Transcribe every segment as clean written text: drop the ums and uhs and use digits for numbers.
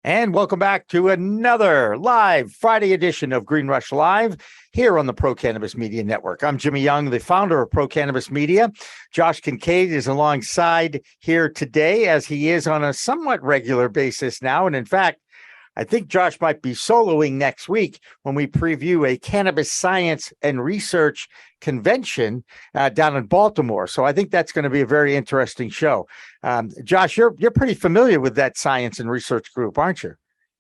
And welcome back to another live Friday edition of Green Rush Live here on the Pro Cannabis Media Network. I'm Jimmy Young, the founder of Pro Cannabis Media. Josh Kincaid is alongside here today, as he is on a somewhat regular basis now. And in fact, I think Josh might be soloing next week when we preview a cannabis science and research convention down in Baltimore. So I think that's going to be a very interesting show. Josh, you're pretty familiar with that science and research group, aren't you?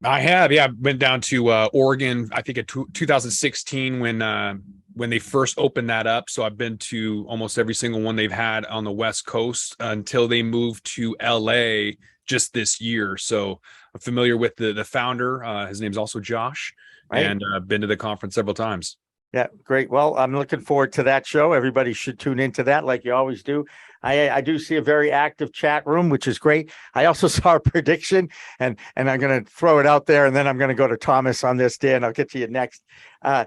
I have, yeah. I went down to Oregon, I think in 2016 when they first opened that up. So I've been to almost every single one they've had on the West Coast until they moved to LA just this year. So I'm familiar with the founder. His name's also Josh, right? And I've been to the conference several times. Yeah, great. Well, I'm looking forward to that show. Everybody should tune into that like you always do. I do see a very active chat room, which is great. I also saw a prediction, and I'm going to throw it out there, and then I'm going to go to Thomas on this, Dan. I'll get to you next. I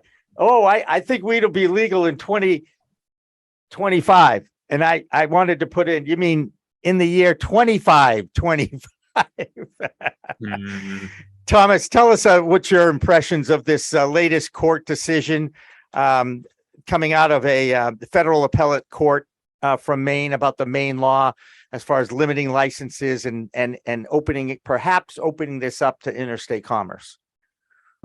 think weed will be legal in 2025. And I wanted to put in, you mean in the year 2525? Thomas, tell us what your impressions of this latest court decision coming out of a federal appellate court from Maine about the Maine law as far as limiting licenses and perhaps opening this up to interstate commerce.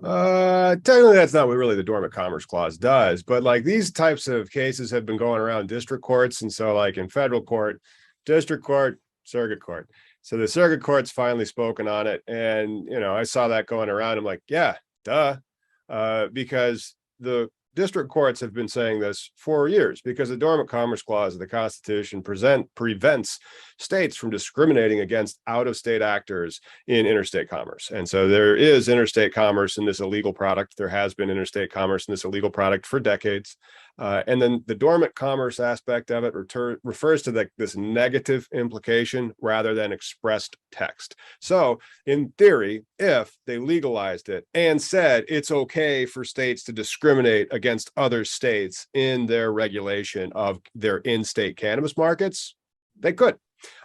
Technically, that's not what really the Dormant Commerce Clause does, but like these types of cases have been going around district courts, and so like in federal court, district court, circuit court. So the circuit court's finally spoken on it, and I saw that going around. I'm like, yeah, duh, because the district courts have been saying this for years, because the Dormant Commerce Clause of the Constitution prevents states from discriminating against out-of-state actors in interstate commerce. And so there is interstate commerce in this illegal product. There has been interstate commerce in this illegal product for decades. And then the dormant commerce aspect of it refers to this negative implication rather than expressed text. So in theory, if they legalized it and said it's okay for states to discriminate against other states in their regulation of their in-state cannabis markets, they could.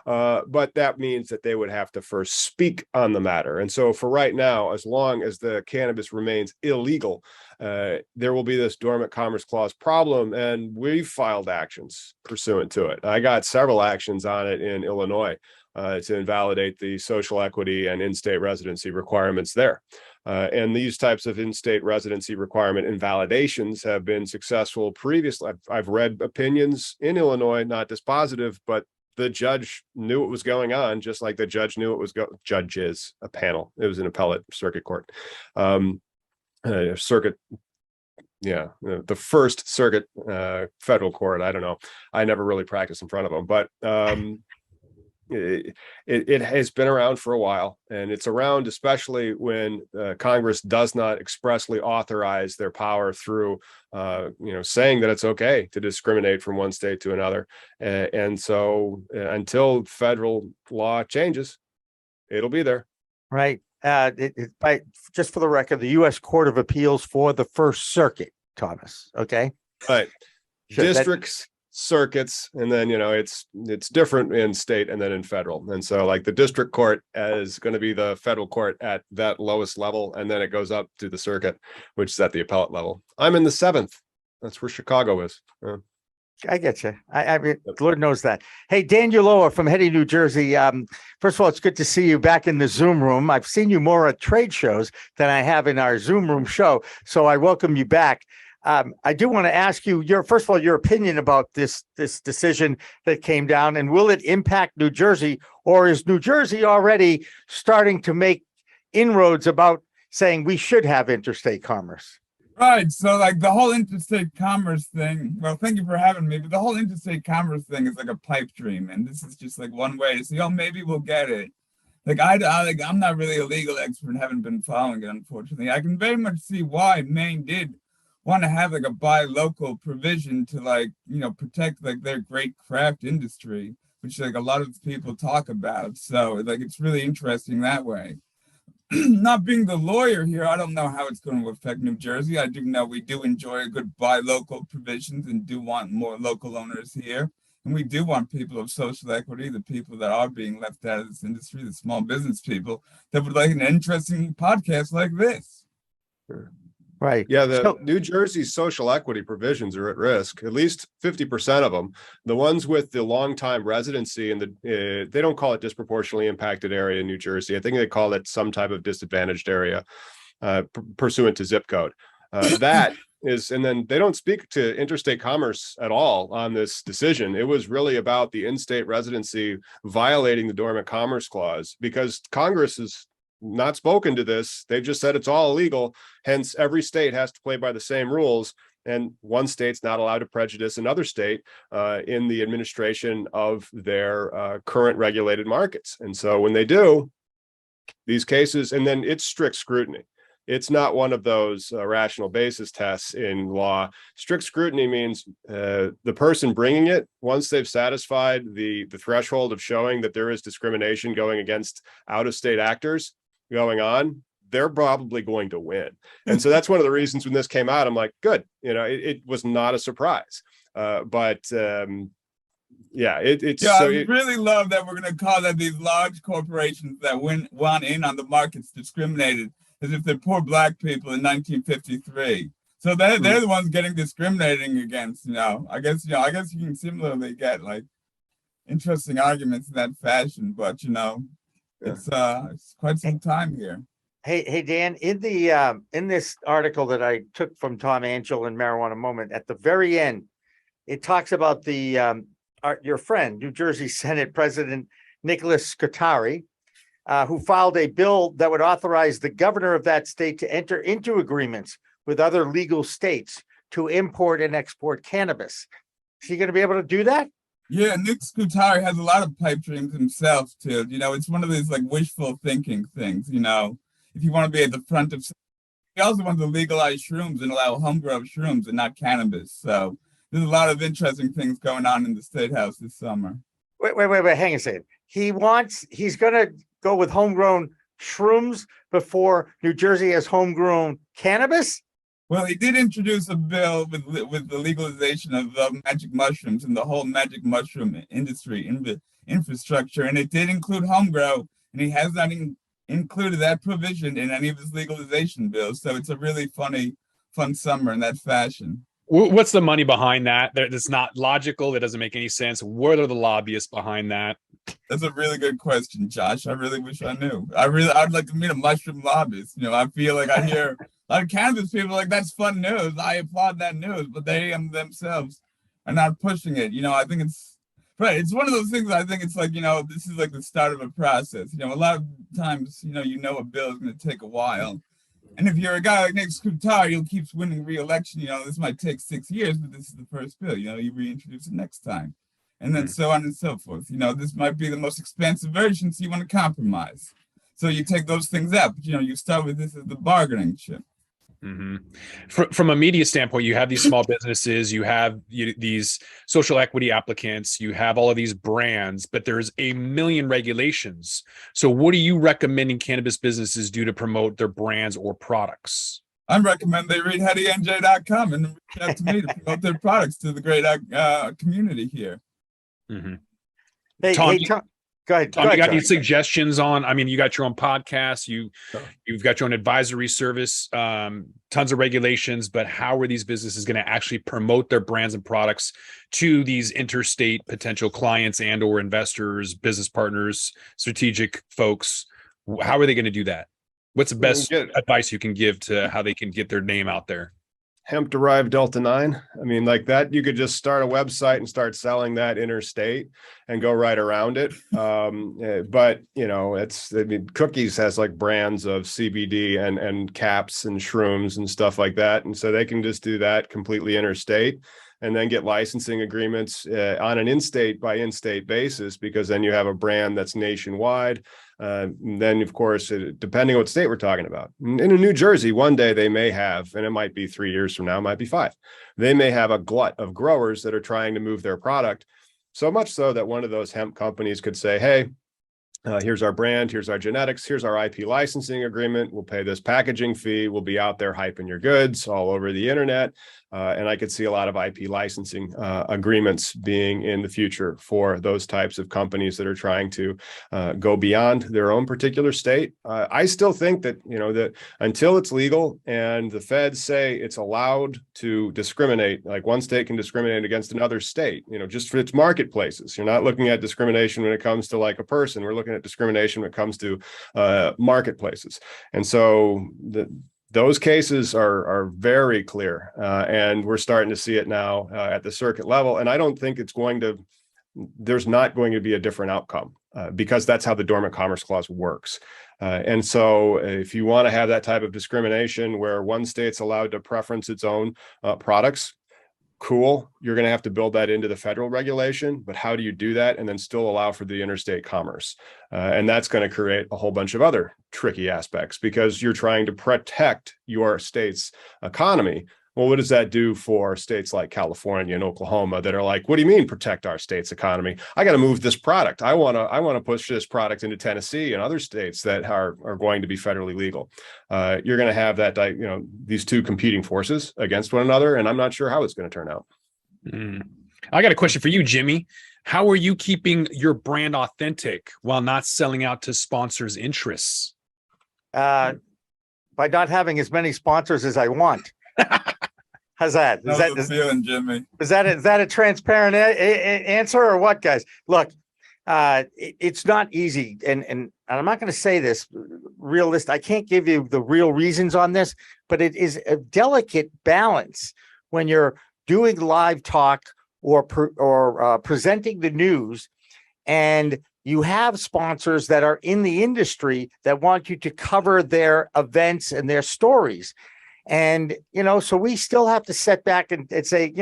But that means that they would have to first speak on the matter. And so for right now, as long as the cannabis remains illegal, there will be this Dormant Commerce Clause problem, and we've filed actions pursuant to it. I got several actions on it in Illinois to invalidate the social equity and in-state residency requirements there. And these types of in-state residency requirement invalidations have been successful previously. I've read opinions in Illinois, not dispositive, but the judge knew what was going on, just like the judge knew it was judges, a panel. It was an appellate circuit court. The first circuit federal court. I don't know. I never really practiced in front of them, but it has been around for a while, and it's around especially when Congress does not expressly authorize their power through saying that it's okay to discriminate from one state to another. And so until federal law changes, it'll be there. Right. Just for the record, the U.S. Court of Appeals for the First Circuit, Thomas. Okay. Right. Districts, circuits, and then it's different in state and then in federal. And so like the district court is going to be the federal court at that lowest level, and then it goes up to the circuit, which is at the appellate level. I'm in the 7th. That's where Chicago is. I get you. I mean, Lord knows that. Hey, Dan Ulloa from Heady, New Jersey. First of all, it's good to see you back in the Zoom room. I've seen you more at trade shows than I have in our Zoom room show, so I welcome you back. I do want to ask you first of all, your opinion about this decision that came down, and will it impact New Jersey, or is New Jersey already starting to make inroads about saying we should have interstate commerce? Right. So like the whole interstate commerce thing, well, thank you for having me, but the whole interstate commerce thing is like a pipe dream, and this is just like one way to say, maybe we'll get it. Like I'm not really a legal expert and haven't been following it, unfortunately. I can very much see why Maine did want to have like a buy local provision to protect like their great craft industry, which like a lot of people talk about. So like it's really interesting that way. Not being the lawyer here, I don't know how it's going to affect New Jersey. I do know we do enjoy a good buy local provisions and do want more local owners here. And we do want people of social equity, the people that are being left out of this industry, the small business people that would like an interesting podcast like this. Sure. Right. Yeah, the New Jersey social equity provisions are at risk, at least 50% of them. The ones with the long-time residency and they don't call it disproportionately impacted area in New Jersey. I think they call it some type of disadvantaged area pursuant to zip code. That is, and then they don't speak to interstate commerce at all on this decision. It was really about the in-state residency violating the Dormant Commerce Clause, because Congress is not spoken to this. They've just said it's all illegal. Hence, every state has to play by the same rules. And one state's not allowed to prejudice another state in the administration of their current regulated markets. And so when they do these cases, and then it's strict scrutiny. It's not one of those rational basis tests in law. Strict scrutiny means the person bringing it, once they've satisfied the threshold of showing that there is discrimination going against out-of-state actors going on, they're probably going to win. And so that's one of the reasons when this came out, I'm like, good, it was not a surprise. I really love that we're going to call that these large corporations that want in on the markets discriminated as if they're poor black people in 1953. So they're the ones getting discriminating against, I guess you can similarly get like interesting arguments in that fashion, but it's quite some time here. Hey, Dan, in this article that I took from Tom Angel in Marijuana Moment, at the very end, it talks about your friend, New Jersey Senate President Nicholas Scutari, who filed a bill that would authorize the governor of that state to enter into agreements with other legal states to import and export cannabis. Is he going to be able to do that? Yeah, Nick Scutari has a lot of pipe dreams himself, too. It's one of these like wishful thinking things, if you want to be at the front of. He also wants to legalize shrooms and allow homegrown shrooms and not cannabis. So there's a lot of interesting things going on in the State House this summer. Wait, hang a second. He's going to go with homegrown shrooms before New Jersey has homegrown cannabis? Well, he did introduce a bill with the legalization of magic mushrooms and the whole magic mushroom industry infrastructure, and it did include homegrown, and he has not included that provision in any of his legalization bills. So it's a really fun summer in that fashion. What's the money behind that? That's not logical. That doesn't make any sense. What are the lobbyists behind that? That's a really good question, Josh. I really wish I knew. I'd like to meet a mushroom lobbyist. I feel like I hear a lot of cannabis people like, that's fun news. I applaud that news, but they themselves are not pushing it. I think it's right. It's one of those things. I think it's like, this is like the start of a process. A lot of times, a bill is going to take a while. And if you're a guy like Nick Scutari, you'll keep winning re-election. This might take 6 years, but this is the first bill. You reintroduce it next time. And then so on and so forth. This might be the most expensive version, so you want to compromise. So you take those things out, but you start with this as the bargaining chip. Mm-hmm. From a media standpoint, you have these small businesses, you have these social equity applicants, you have all of these brands, but there's a million regulations. So what are you recommending cannabis businesses do to promote their brands or products? I recommend they read HeadyNJ.com and reach out to me to promote their products to the great community here. Mm-hmm. Hey, Tom, go ahead. Tom, you got any suggestions on? You got your own podcast. You've got your own advisory service. Tons of regulations, but how are these businesses going to actually promote their brands and products to these interstate potential clients and/or investors, business partners, strategic folks? How are they going to do that? What's the best advice you can give to how they can get their name out there? Hemp-derived Delta-9. like that, you could just start a website and start selling that interstate and go right around it. But Cookies has like brands of CBD and caps and shrooms and stuff like that. And so they can just do that completely interstate and then get licensing agreements on an in-state by in-state basis, because then you have a brand that's nationwide. Then, of course, depending on what state we're talking about. In New Jersey, one day they may have, and it might be 3 years from now, it might be 5. They may have a glut of growers that are trying to move their product, so much so that one of those hemp companies could say, hey, Here's our brand, here's our genetics, here's our IP licensing agreement. We'll pay this packaging fee. We'll be out there hyping your goods all over the internet. And I could see a lot of IP licensing agreements being in the future for those types of companies that are trying to go beyond their own particular state. I still think that, that until it's legal and the feds say it's allowed to discriminate, like one state can discriminate against another state, just for its marketplaces. You're not looking at discrimination when it comes to like a person. We're looking at discrimination when it comes to marketplaces. And so those cases are very clear, and we're starting to see it now at the circuit level. And I don't think there's not going to be a different outcome because that's how the Dormant Commerce Clause works. And so if you want to have that type of discrimination where one state's allowed to preference its own products, cool, you're going to have to build that into the federal regulation, but how do you do that and then still allow for the interstate commerce? And that's going to create a whole bunch of other tricky aspects because you're trying to protect your state's economy. Well, what does that do for states like California and Oklahoma that are like, what do you mean protect our state's economy? I got to move this product. I want to push this product into Tennessee and other states that are going to be federally legal. You're going to have that, these two competing forces against one another, and I'm not sure how it's going to turn out. I got a question for you, Jimmy. How are you keeping your brand authentic while not selling out to sponsors' interests? By not having as many sponsors as I want. How's that? Is that a transparent answer or what, guys? Look, it's not easy, and I'm not going to say this realist. I can't give you the real reasons on this, but it is a delicate balance when you're doing live talk or presenting the news, and you have sponsors that are in the industry that want you to cover their events and their stories. And, so we still have to set back and say,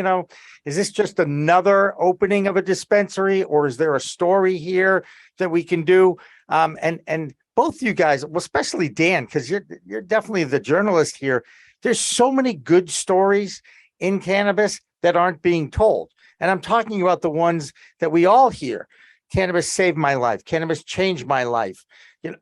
is this just another opening of a dispensary, or is there a story here that we can do? And both you guys, well, especially Dan, because you're definitely the journalist here. There's so many good stories in cannabis that aren't being told. And I'm talking about the ones that we all hear. Cannabis saved my life. Cannabis changed my life.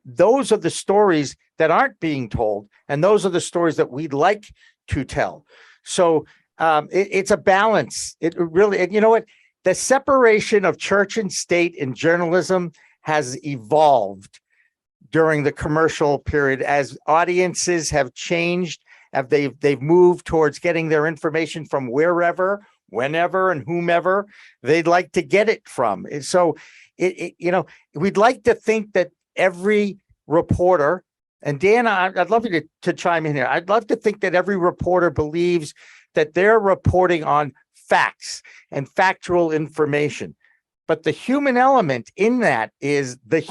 Those are the stories that aren't being told, and those are the stories that we'd like to tell. So it's a balance. It really, and you know what? The separation of church and state in journalism has evolved during the commercial period as audiences have changed. They've moved towards getting their information from wherever, whenever, and whomever they'd like to get it from. And so we'd like to think that every reporter, and Dan, I'd love you to chime in here. I'd love to think that every reporter believes that they're reporting on facts and factual information. But the human element in that is that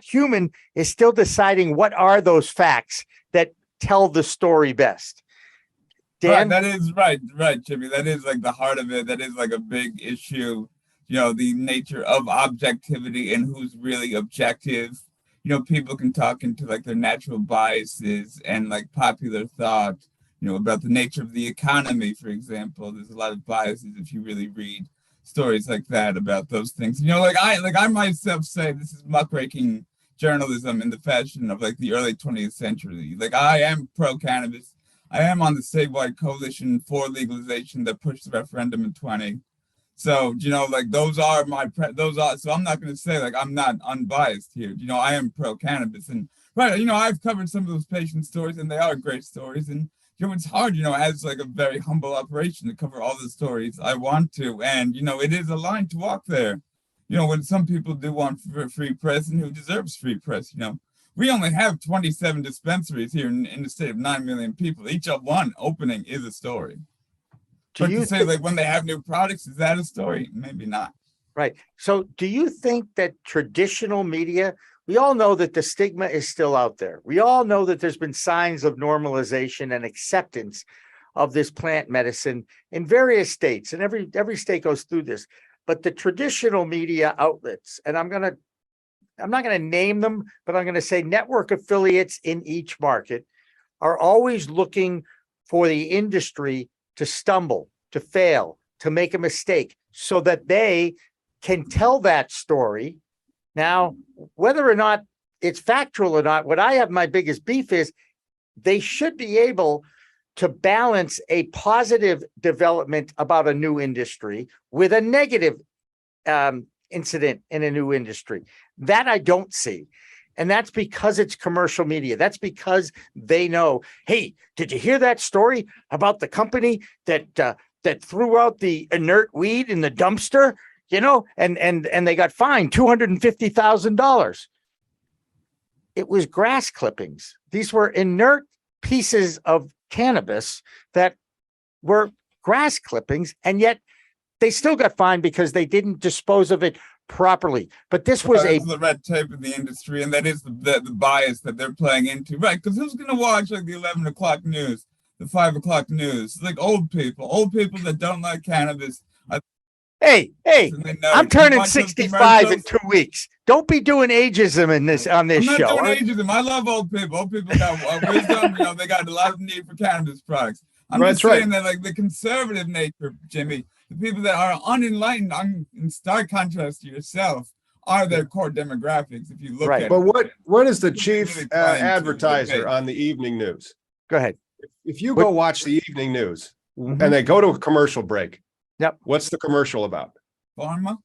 human is still deciding what are those facts that tell the story best. Dan? Right, that is right, Jimmy. That is like the heart of it. That is like a big issue, the nature of objectivity and who's really objective. People can talk into like their natural biases and like popular thought, about the nature of the economy, for example. There's a lot of biases if you really read stories like that about those things. I myself say this is muckraking journalism in the fashion of like the early 20th century. Like I am pro-cannabis. I am on the statewide coalition for legalization that pushed the referendum in 20. So, those are so I'm not going to say like I'm not unbiased here. I am pro-cannabis, and I've covered some of those patient stories and they are great stories. And, it's hard, as like a very humble operation to cover all the stories I want to. And, it is a line to walk there, when some people do want free press and who deserves free press, We only have 27 dispensaries here in the state of 9 million people. Each of one opening is a story. But to say like when they have new products, is that a story? Maybe not. Right. So do you think that traditional media, we all know that the stigma is still out there. We all know that there's been signs of normalization and acceptance of this plant medicine in various states, and every state goes through this. But the traditional media outlets, and I'm not going to name them, but I'm going to say network affiliates in each market are always looking for the industry to stumble, to fail, to make a mistake so that they can tell that story Now, whether or not it's factual or not, what I have my biggest beef is they should be able to balance a positive development about a new industry with a negative incident in a new industry. That I don't see. And that's because it's commercial media. That's because they know, hey, did you hear that story about the company that threw out the inert weed in the dumpster? You know, and they got fined $250,000. It was grass clippings. These were inert pieces of cannabis that were grass clippings, and yet they still got fined because they didn't dispose of it properly. But this was the red tape in the industry, and that is the bias that they're playing into, right? Because who's going to watch like the 11 o'clock news, the 5 o'clock news? Like old people that don't like cannabis. Hey, I'm turning 65 in 2 weeks. Don't be doing ageism on this show. I'm not doing ageism. I love old people. Old people got wisdom. You know, they got a lot of need for cannabis products. I'm just saying that, like, the conservative nature, Jimmy, the people that are unenlightened, in stark contrast to yourself, are their core demographics. If you look at it. But what is the chief advertiser on the evening news? Go ahead. If you go watch the evening news and they go to a commercial break, yep. What's the commercial about? Pharma.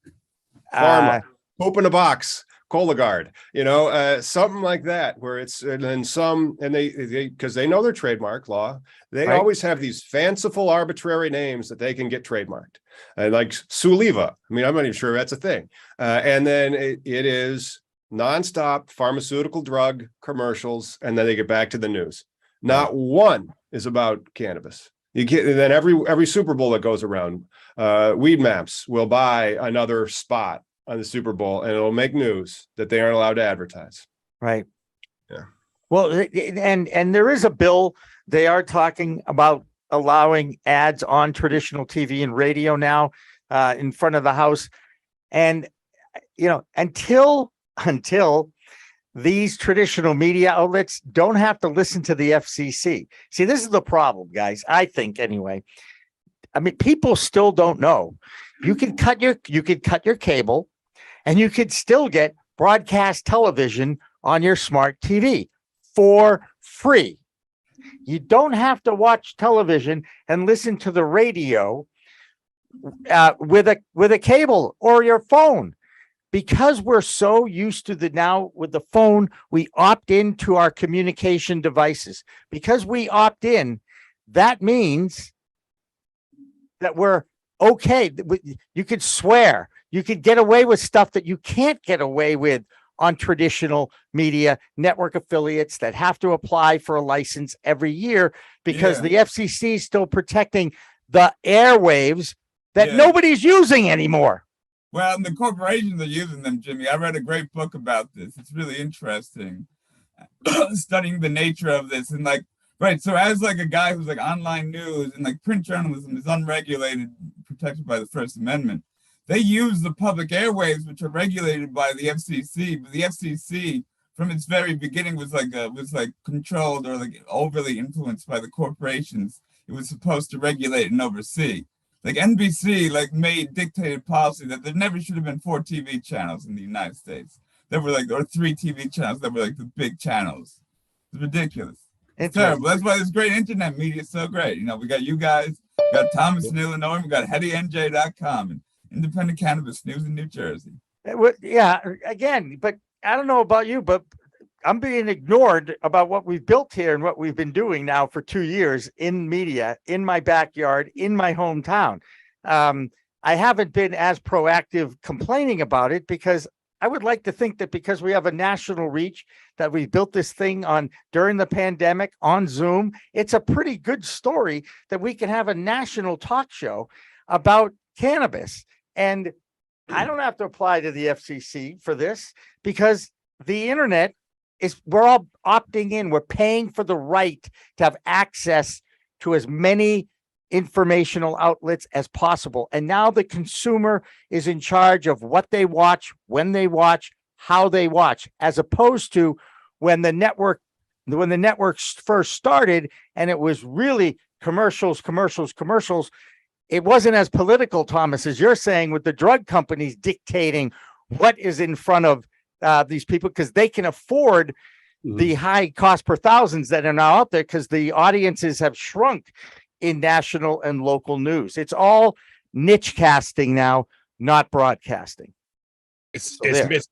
Poop in a box, Cologuard, you know, something like that, where it's, and they because they know their trademark law, they always have these fanciful, arbitrary names that they can get trademarked, like Suliva. I mean, I'm not even sure that's a thing. And then it is nonstop pharmaceutical drug commercials, and then they get back to the news. Not one is about cannabis. You get, and then every Super Bowl that goes around, Weed Maps will buy another spot on the Super Bowl, and it'll make news that they aren't allowed to advertise. Right. Yeah. Well, and there is a bill. They are talking about allowing ads on traditional TV and radio now in front of the House. And, you know, until these traditional media outlets don't have to listen to the FCC. See, this is the problem, guys. I think anyway. I mean, people still don't know. You could cut your cable, and you could still get broadcast television on your smart TV for free. You don't have to watch television and listen to the radio with a cable or your phone. Because we're so used to now with the phone, we opt into our communication devices. Because we opt in, that means that we're okay. You could swear, you could get away with stuff that you can't get away with on traditional media network affiliates that have to apply for a license every year because the FCC is still protecting the airwaves that nobody's using anymore. Well, and the corporations are using them, Jimmy. I read a great book about this. It's really interesting, studying the nature of this. And like, right, so as like a guy who's like online news and like print journalism is unregulated, protected by the First Amendment, they use the public airwaves, which are regulated by the FCC. But the FCC, from its very beginning, was like controlled or like overly influenced by the corporations. It was supposed to regulate and oversee. Like NBC, like made dictated policy that there never should have been 4 TV channels in the United States. There were like, or 3 TV channels that were like the big channels. It's ridiculous. It's terrible. That's why this great internet media is so great. You know, we got you guys, we got Thomas in Illinois, we got HeadyNJ.com and Independent Cannabis News in New Jersey. Yeah, again, but I don't know about you, but I'm being ignored about what we've built here and what we've been doing now for 2 years in media, in my backyard, in my hometown. I haven't been as proactive complaining about it because I would like to think that because we have a national reach, that we built this thing on during the pandemic on Zoom. It's a pretty good story that we can have a national talk show about cannabis. And I don't have to apply to the FCC for this because the internet we're all opting in. We're paying for the right to have access to as many informational outlets as possible. And now the consumer is in charge of what they watch, when they watch, how they watch, as opposed to when the networks first started and it was really commercials. It wasn't as political, Thomas, as you're saying, with the drug companies dictating what is in front of these people because they can afford the high cost per thousands that are now out there because the audiences have shrunk in national and local news. It's all niche casting now, not broadcasting. It's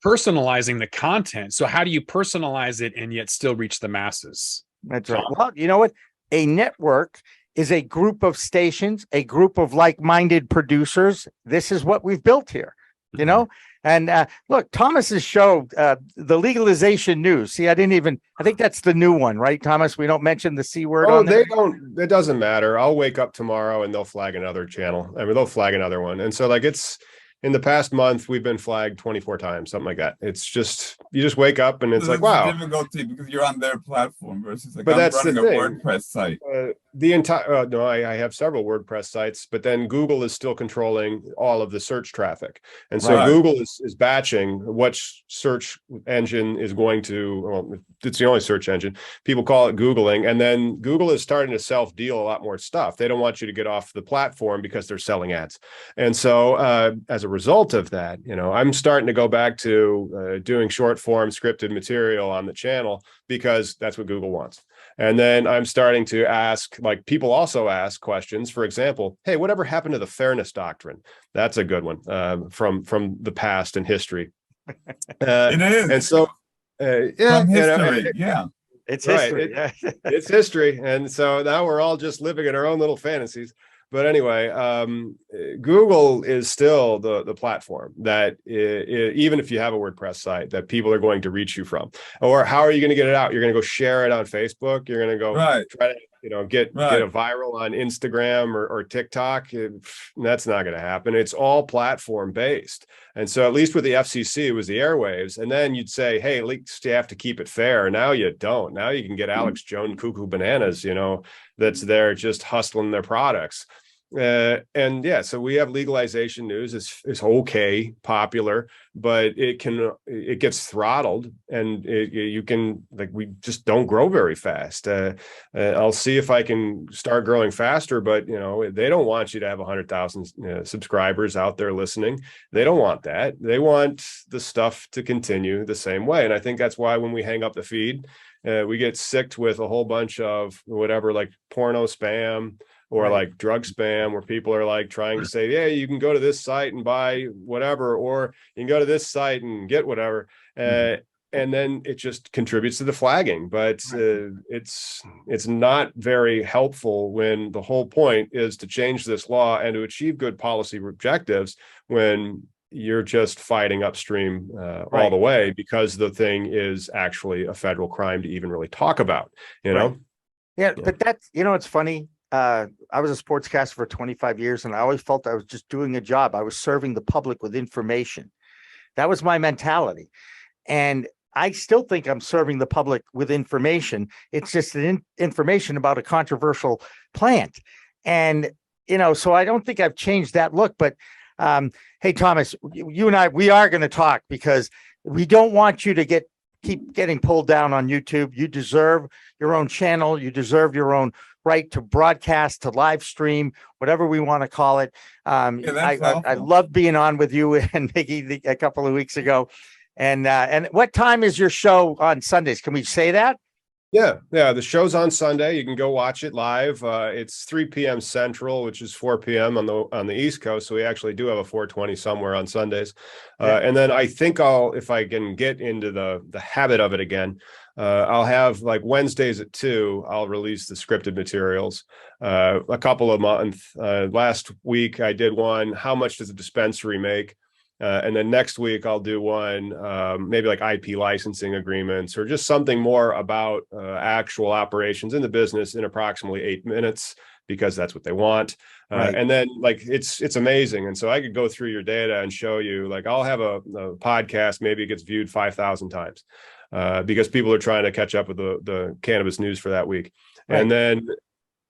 personalizing the content. So how do you personalize it and yet still reach the masses? That's right. Well, you know what? A network is a group of stations, a group of like-minded producers. This is what we've built here, you know? And look, Thomas's show, the Legalization News. See, I think that's the new one, right, Thomas? We don't mention the C word on there. They don't. It doesn't matter. I'll wake up tomorrow and they'll flag another channel. I mean, they'll flag another one. And so like in the past month, we've been flagged 24 times, something like that. It's just, you just wake up and it's like, wow. Difficulty because you're on their platform versus like, but that's running the thing. A WordPress site. The entire, no, I have several WordPress sites, but then Google is still controlling all of the search traffic. And so Google is batching which search engine is going to, well, it's the only search engine. People call it Googling. And then Google is starting to self-deal a lot more stuff. They don't want you to get off the platform because they're selling ads. And so as a result of that, you know, I'm starting to go back to doing short form scripted material on the channel because that's what Google wants. And then I'm starting to ask, like, people also ask questions. For example, hey, whatever happened to the fairness doctrine? That's a good one from the past and history. It is. And so, from history, it's right, history. It's history. And so now we're all just living in our own little fantasies. But anyway, Google is still the platform that even if you have a WordPress site that people are going to reach you from. Or how are you going to get it out? You're going to go share it on Facebook. You're going to go try to get a viral on Instagram or TikTok. That's not going to happen. It's all platform based. And so at least with the FCC, it was the airwaves. And then you'd say, hey, at least you have to keep it fair. Now you don't. Now you can get Alex Jones Cuckoo Bananas, that's there just hustling their products. And yeah, so we have legalization news. It's okay, popular, but it gets throttled, and we just don't grow very fast. I'll see if I can start growing faster, but they don't want you to have 100,000 subscribers out there listening. They don't want that. They want the stuff to continue the same way. And I think that's why when we hang up the feed, we get sicked with a whole bunch of whatever, like porno spam or like drug spam, where people are like trying to say, yeah, you can go to this site and buy whatever, or you can go to this site and get whatever. And then it just contributes to the flagging. But it's not very helpful when the whole point is to change this law and to achieve good policy objectives when you're just fighting upstream all the way, because the thing is actually a federal crime to even really talk about, know? Yeah, but that's, it's funny. I was a sportscaster for 25 years, and I always felt I was just doing a job. I was serving the public with information. That was my mentality. And I still think I'm serving the public with information. It's just information about a controversial plant. And, so I don't think I've changed that look. But hey, Thomas, you and I, we are going to talk, because we don't want you to keep getting pulled down on YouTube. You deserve your own channel. You deserve your own right to broadcast, to live stream, whatever we want to call it. I love being on with you and Mickey a couple of weeks ago. And what time is your show on Sundays? Can we say that? Yeah. The show's on Sunday. You can go watch it live. It's 3 p.m. Central, which is 4 p.m. on the East Coast. So we actually do have a 420 somewhere on Sundays. And then I think if I can get into the habit of it again, I'll have like Wednesdays at 2, I'll release the scripted materials a couple of months. Last week I did one, how much does a dispensary make? And then next week I'll do one, maybe like IP licensing agreements, or just something more about actual operations in the business in approximately 8 minutes, because that's what they want. And then like, it's amazing. And so I could go through your data and show you, like, I'll have a podcast, maybe it gets viewed 5,000 times because people are trying to catch up with the cannabis news for that week. And then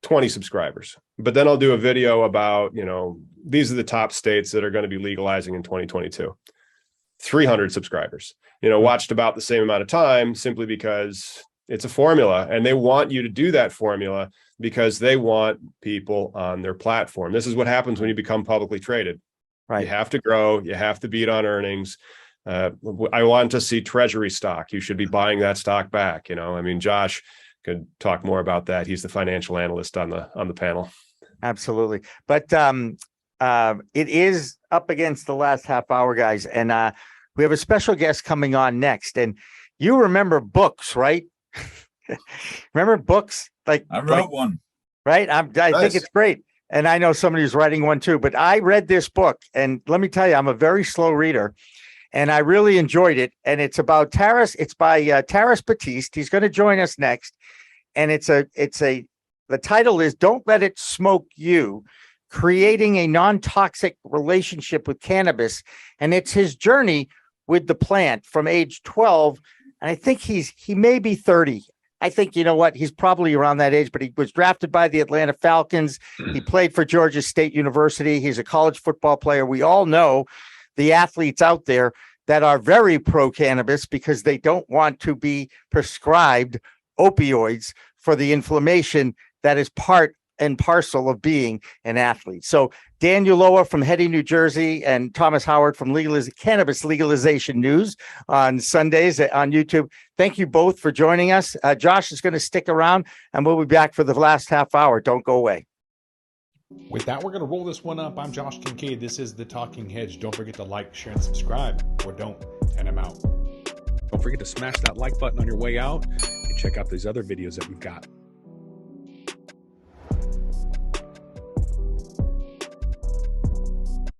20 subscribers. But then I'll do a video about, these are the top states that are going to be legalizing in 2022. 300 subscribers, watched about the same amount of time, simply because it's a formula, and they want you to do that formula because they want people on their platform. This is what happens when you become publicly traded. You have to grow, you have to beat on earnings. I want to see treasury stock. You should be buying that stock back. I mean, Josh could talk more about that. He's the financial analyst on the panel. Absolutely. But it is up against the last half hour, guys. And we have a special guest coming on next. And you remember books, right? Remember books? Like I wrote one. Right? I think it's great. And I know somebody who's writing one too. But I read this book. And let me tell you, I'm a very slow reader. And I really enjoyed it. And it's about Taras. It's by Taras Batiste. He's going to join us next. And the title is Don't Let It Smoke You, Creating a Non-Toxic Relationship with Cannabis. And it's his journey with the plant from age 12. And I think he may be 30. I think, you know what, he's probably around that age, but he was drafted by the Atlanta Falcons. He played for Georgia State University. He's a college football player. We all know the athletes out there that are very pro-cannabis because they don't want to be prescribed opioids for the inflammation that is part and parcel of being an athlete. So Dan Ulloa from Heady, New Jersey, and Thomas Howard from Cannabis Legalization News on Sundays on YouTube. Thank you both for joining us. Josh is going to stick around, and we'll be back for the last half hour. Don't go away. With that, we're going to roll this one up. I'm Josh Kincaid. This is The Talking Hedge. Don't forget to like, share, and subscribe, or don't, and I'm out. Don't forget to smash that like button on your way out and check out these other videos that we've got.